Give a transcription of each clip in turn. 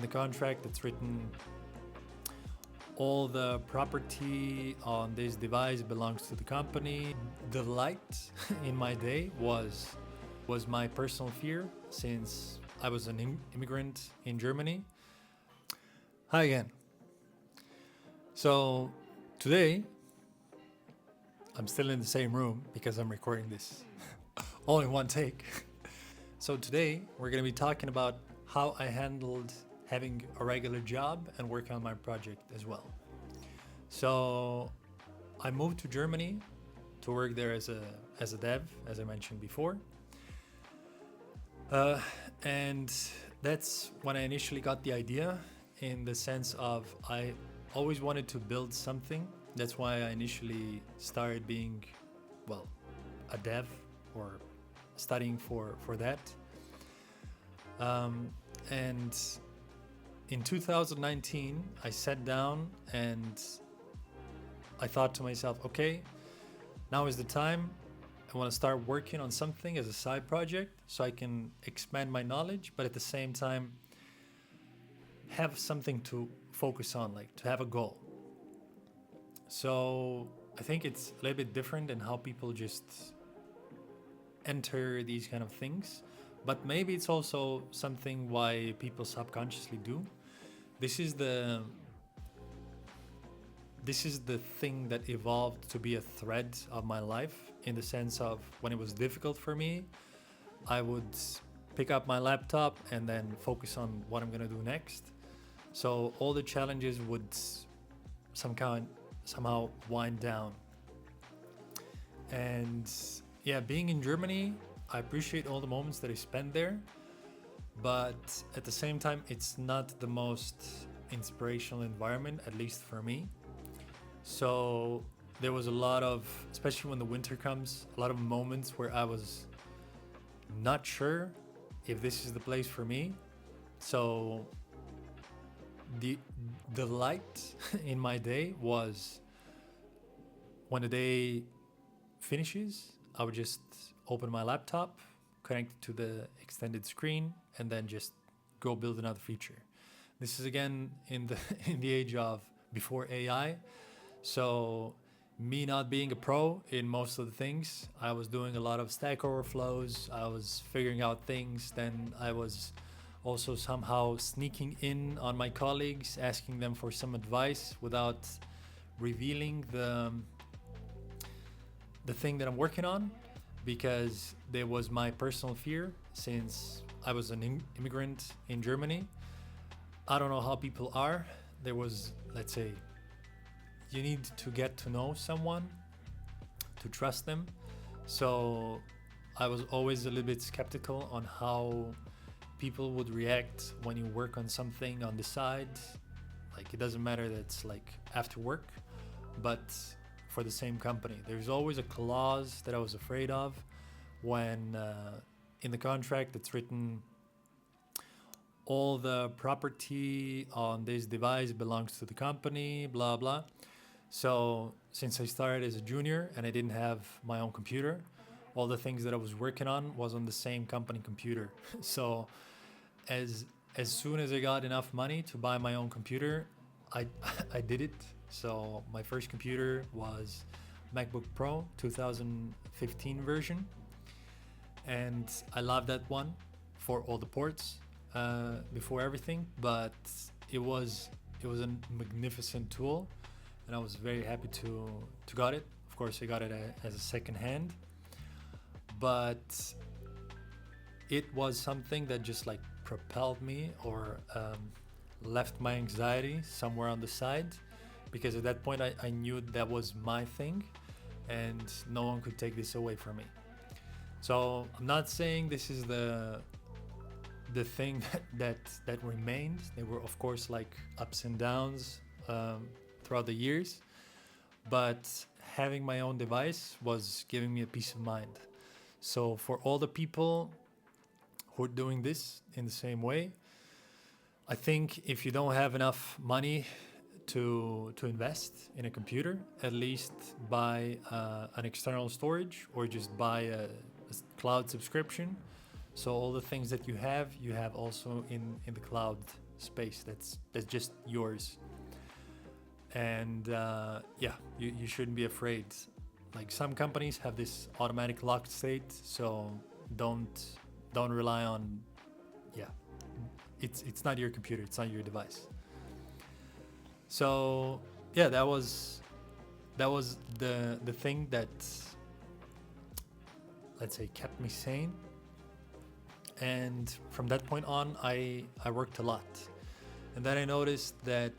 the contract it's written all the property on this device belongs to the company. The light in my day was my personal fear since I was an immigrant in Germany. Hi again. So today I'm still in the same room because I'm recording this all in one take. So today we're going to be talking about how I handled having a regular job and working on my project as well. So I moved to Germany to work there as a dev, as I mentioned before. And that's when I initially got the idea, in the sense of I always wanted to build something. That's why I initially started being, well, a dev or studying for that. And in 2019, I sat down and I thought to myself, okay, now is the time. I want to start working on something as a side project so I can expand my knowledge, but at the same time have something to focus on, like to have a goal. So I think it's a little bit different in how people just enter these kind of things, but maybe it's also something why people subconsciously do. This is the thing that evolved to be a thread of my life, in the sense of when it was difficult for me, I would pick up my laptop and then focus on what I'm gonna do next. So all the challenges would somehow wind down. And yeah, being in Germany, I appreciate all the moments that I spend there, but at the same time, it's not the most inspirational environment, at least for me. So there was a lot of, especially when the winter comes, a lot of moments where I was not sure if this is the place for me. So the light in my day was, when the day finishes, I would just open my laptop, connect it to the extended screen, and then just go build another feature. This is again in the in the age of before AI. So me not being a pro in most of the things, I was doing a lot of Stack Overflows. I was figuring out things. Then I was also somehow sneaking in on my colleagues, asking them for some advice without revealing the thing that I'm working on, because there was my personal fear since I was an immigrant in Germany. I don't know how people are. There was, let's say, you need to get to know someone to trust them. So I was always a little bit skeptical on how people would react when you work on something on the side. Like, it doesn't matter that it's like after work, but for the same company. There's always a clause that I was afraid of when in the contract it's written all the property on this device belongs to the company, blah blah. So since I started as a junior and I didn't have my own computer, all the things that I was working on was on the same company computer. So as soon as I got enough money to buy my own computer, I I did it. So my first computer was MacBook Pro 2015 version, and I love that one for all the ports, before everything. But it was a magnificent tool, and I was very happy to got it. Of course, I got it as a second hand, but it was something that just like propelled me, or left my anxiety somewhere on the side, because at that point I knew that was my thing and no one could take this away from me. So I'm not saying this is the thing that remained. There were of course like ups and downs throughout the years, but having my own device was giving me a peace of mind. So for all the people who are doing this in the same way, I think if you don't have enough money to invest in a computer, at least buy an external storage, or just buy a cloud subscription. So all the things that you have also in the cloud space that's just yours. And you shouldn't be afraid. Like some companies have this automatic locked state, so don't rely on, yeah, it's not your computer, it's not your device. So yeah, that was the thing that, let's say, kept me sane. And from that point on, I worked a lot, and then I noticed that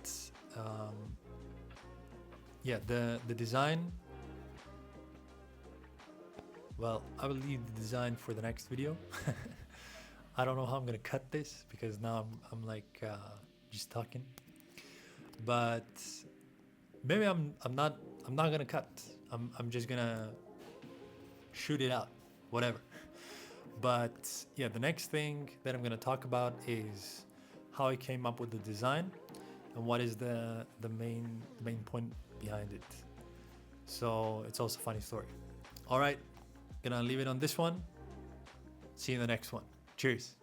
the design, well, I will leave the design for the next video. I don't know how I'm gonna cut this because now I'm like just talking, but maybe I'm not gonna cut. I'm just gonna shoot it out, whatever. But yeah, the next thing that I'm gonna talk about is how I came up with the design and what is the main point behind it. So it's also a funny story. All right, gonna leave it on this one. See you in the next one. Cheers.